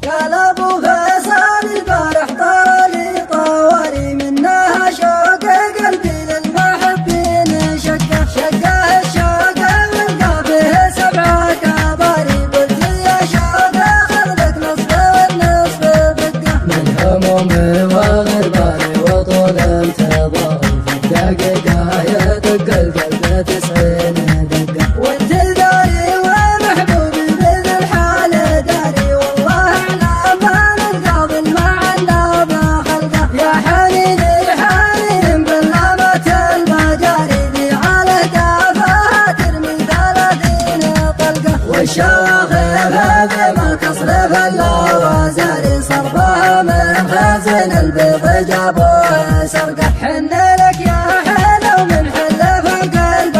قال ابو فيصل البارح طالي طوالي منها شوق قلبي للمحبين شقه الشوق والقى فيه 7 كباري قلت يا شوق خذلك نصف والنصف بقه من همومي وغرباني وطول انتظاري في الدقيقه يدق القلب 90 دقه وانت داري ومحبوبي بذا الحال داري والله اعلم ما نلقى بالمعنى بخلقه يا حنين باللامة المجاري ذي على دافها ترمي 30 طلقه والشواخر هذه ما تصرف الا وزاري صرفها من خزن البيض جابوه سرقه حن لك يا حلو من حلف القلب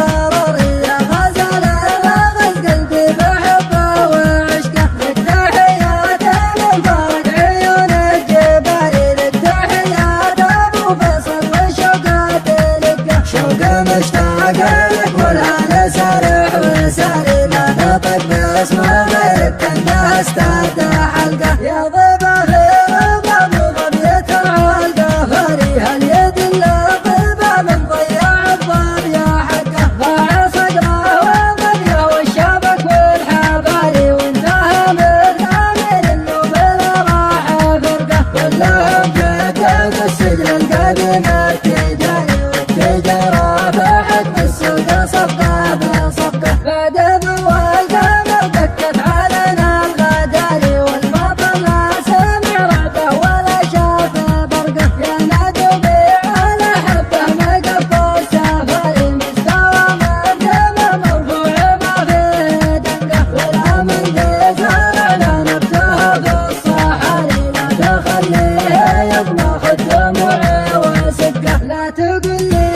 يا غزل غز قلبي بحبه وعشقه لك تحيات من فرق عيون الجباري لك تحيات ابو فيصل وشوقه تلقه شوقه مشتاق لك والهنا سارح وساري لا نطق باسمه غيرك كانه استهدى حلقه يا ضبا خير ضبا ضبيت العلقه فري هاليد اللطيفه من ضياع الضب يا حقه ضاع صدره وضبيه والشبك والحباري وانتهى من امير انه بلا راحه فرقه كلهم جدد السجن القديم التجاري والتجاره في حكم السوق صفقه بصفقه بعد والقمر دكت علينا الغداري والبطل لا سمع رعده ولا شاف برقه يا نادوبي على حبه ما قبل سفري مستوى مقدمه مرفوع ما فيه دنقه ولا من ذي زرعنا نبته بالصحاري لا تخليه يضمخ دموعي وسقه لا تقول لي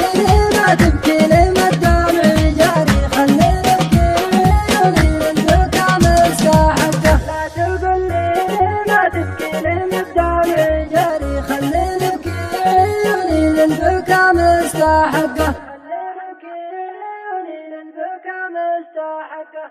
ما تبكي لي ما الدمع جاري خلي لك عيوني للبكا مستحقه لا تقول لي ما تبكي لي ما الدمع جاري خلي لك عيوني للبكا مستحقه خلي لك عيوني للبكا مستحقه